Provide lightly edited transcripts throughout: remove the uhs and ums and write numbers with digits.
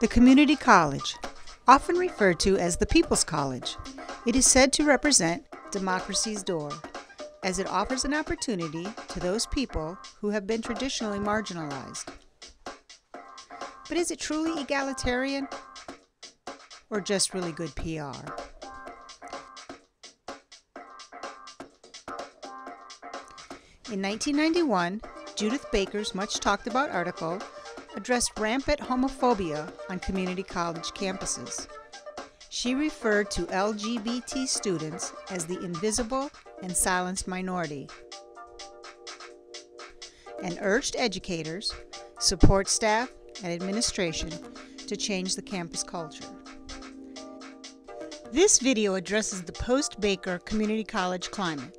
The community college, often referred to as the People's College, it is said to represent democracy's door, as it offers an opportunity to those people who have been traditionally marginalized. But is it truly egalitarian, or just really good PR? In 1991, Judith Baker's much talked about article addressed rampant homophobia on community college campuses. She referred to LGBT students as the invisible and silenced minority, and urged educators, support staff, and administration to change the campus culture. This video addresses the post-Baker community college climate.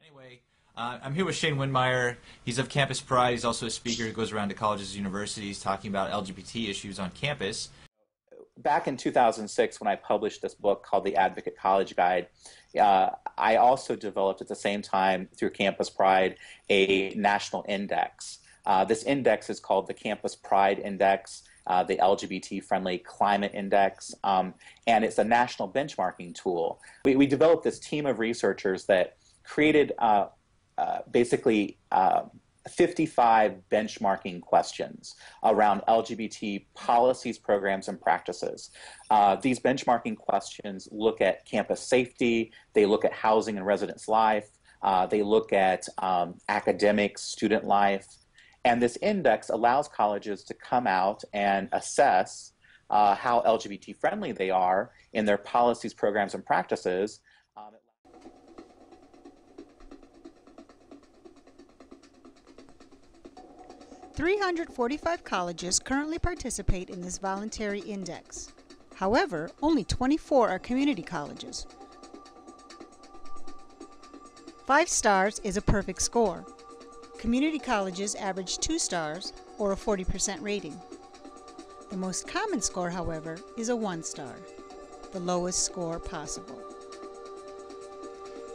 Anyway, I'm here with Shane Windmeyer. He's of Campus Pride. He's also a speaker who goes around to colleges and universities talking about LGBT issues on campus. Back in 2006, when I published this book called The Advocate College Guide, I also developed at the same time through Campus Pride a national index. This index is called the Campus Pride Index, the LGBT-friendly climate index, and it's a national benchmarking tool. We developed this team of researchers that created basically 55 benchmarking questions around LGBT policies, programs, and practices. These benchmarking questions look at campus safety, they look at housing and residence life, they look at academics, student life, and this index allows colleges to come out and assess how LGBT friendly they are in their policies, programs, and practices. 345 colleges currently participate in this voluntary index. However, only 24 are community colleges. 5 stars is a perfect score. Community colleges average 2 stars, or a 40% rating. The most common score, however, is a 1 star, the lowest score possible.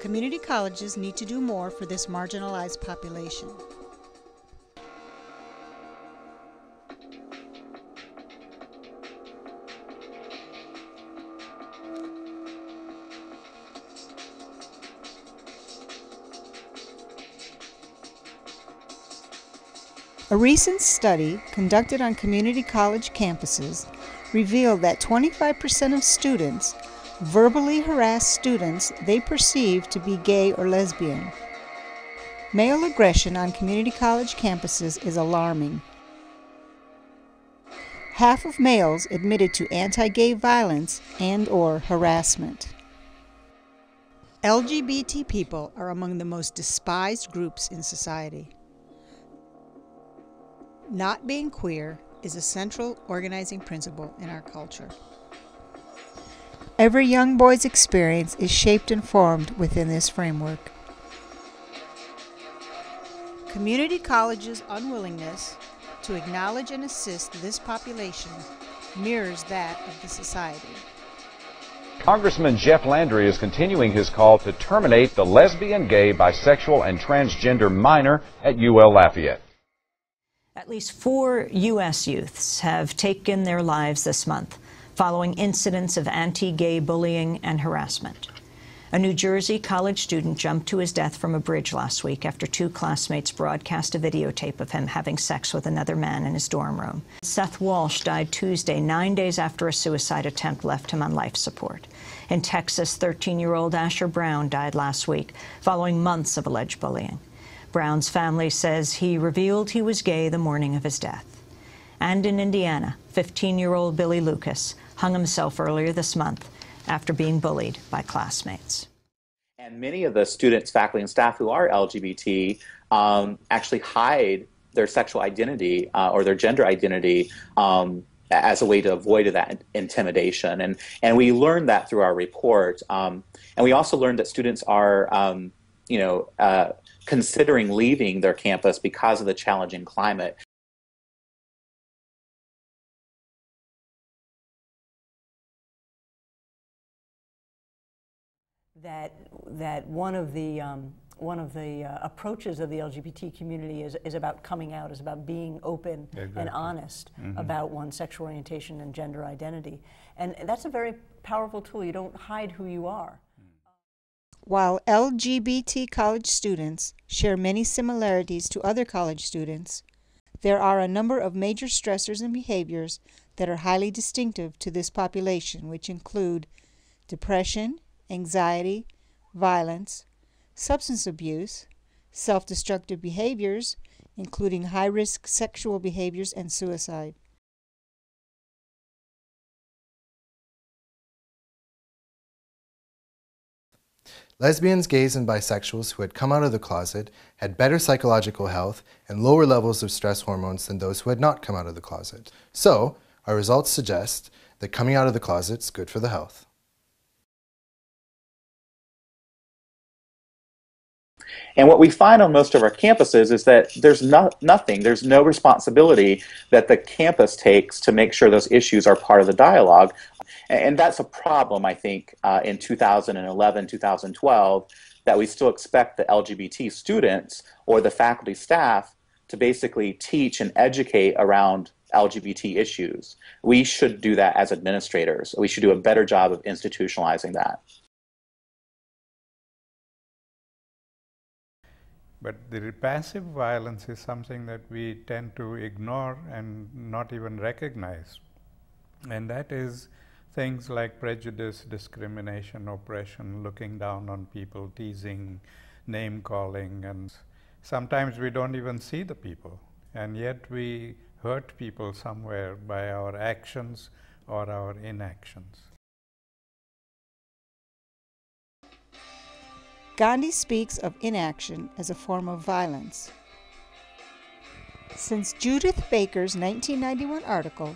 Community colleges need to do more for this marginalized population. A recent study conducted on community college campuses revealed that 25% of students verbally harass students they perceive to be gay or lesbian. Male aggression on community college campuses is alarming. Half of males admitted to anti-gay violence and/or harassment. LGBT people are among the most despised groups in society. Not being queer is a central organizing principle in our culture. Every young boy's experience is shaped and formed within this framework. Community colleges' unwillingness to acknowledge and assist this population mirrors that of the society. Congressman Jeff Landry is continuing his call to terminate the lesbian, gay, bisexual, and transgender minor at UL Lafayette. At least 4 U.S. youths have taken their lives this month following incidents of anti-gay bullying and harassment. A New Jersey college student jumped to his death from a bridge last week after 2 classmates broadcast a videotape of him having sex with another man in his dorm room. Seth Walsh died Tuesday, 9 days after a suicide attempt left him on life support. In Texas, 13-year-old Asher Brown died last week following months of alleged bullying. Brown's family says he revealed he was gay the morning of his death. And in Indiana, 15-year-old Billy Lucas hung himself earlier this month after being bullied by classmates. And many of the students, faculty, and staff who are LGBT actually hide their sexual identity or their gender identity as a way to avoid that intimidation. And we learned that through our report. And we also learned that students are, considering leaving their campus because of the challenging climate. That one of the approaches of the LGBT community is about coming out, is about being open and honest about one's sexual orientation and gender identity. And that's a very powerful tool. You don't hide who you are. While LGBT college students share many similarities to other college students, there are a number of major stressors and behaviors that are highly distinctive to this population, which include depression, anxiety, violence, substance abuse, self-destructive behaviors, including high-risk sexual behaviors and suicide. Lesbians, gays, and bisexuals who had come out of the closet had better psychological health and lower levels of stress hormones than those who had not come out of the closet. So, our results suggest that coming out of the closet is good for the health. And what we find on most of our campuses is that there's there's no responsibility that the campus takes to make sure those issues are part of the dialogue. And that's a problem, I think, in 2011, 2012, that we still expect the LGBT students or the faculty staff to basically teach and educate around LGBT issues. We should do that as administrators. We should do a better job of institutionalizing that. But the passive violence is something that we tend to ignore and not even recognize. And that is things like prejudice, discrimination, oppression, looking down on people, teasing, name calling, and sometimes we don't even see the people. And yet we hurt people somewhere by our actions or our inactions. Gandhi speaks of inaction as a form of violence. Since Judith Baker's 1991 article,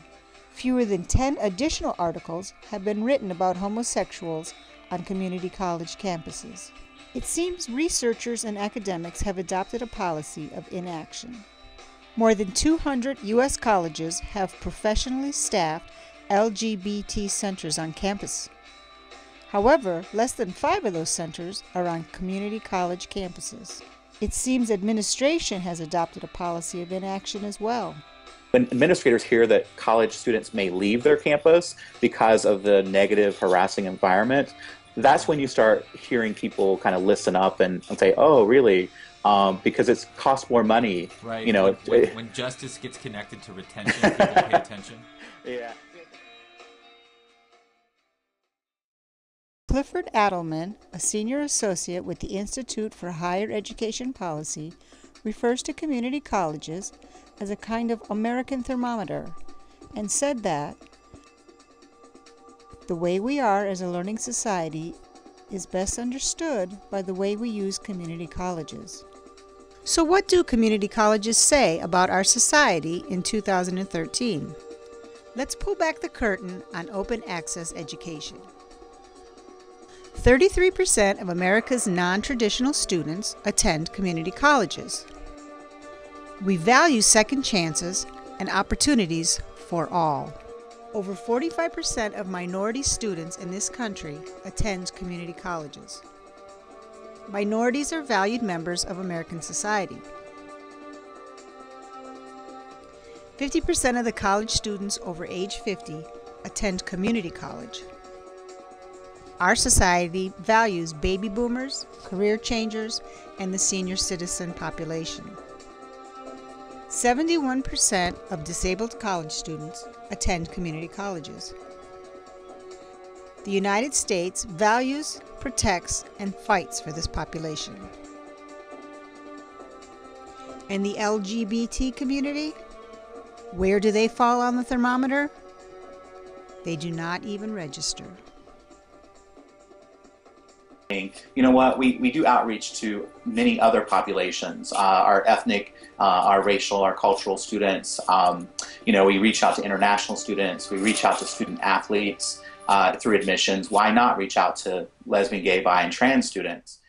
fewer than 10 additional articles have been written about homosexuals on community college campuses. It seems researchers and academics have adopted a policy of inaction. More than 200 U.S. colleges have professionally staffed LGBT centers on campus. However, less than 5 of those centers are on community college campuses. It seems administration has adopted a policy of inaction as well. When administrators hear that college students may leave their campus because of the negative, harassing environment, that's when you start hearing people kind of listen up and say, oh, really? Because it costs more money. Right. You know, when justice gets connected to retention, people pay attention. Yeah. Clifford Adelman, a senior associate with the Institute for Higher Education Policy, refers to community colleges as a kind of American thermometer and said that the way we are as a learning society is best understood by the way we use community colleges. So what do community colleges say about our society in 2013? Let's pull back the curtain on open access education. 33% of America's non-traditional students attend community colleges. We value second chances and opportunities for all. Over 45% of minority students in this country attend community colleges. Minorities are valued members of American society. 50% of the college students over age 50 attend community college. Our society values baby boomers, career changers, and the senior citizen population. 71% of disabled college students attend community colleges. The United States values, protects, and fights for this population. And the LGBT community? Where do they fall on the thermometer? They do not even register. You know what, we do outreach to many other populations, our ethnic, our racial, our cultural students. You know, we reach out to international students, we reach out to student athletes through admissions. Why not reach out to lesbian, gay, bi, and trans students?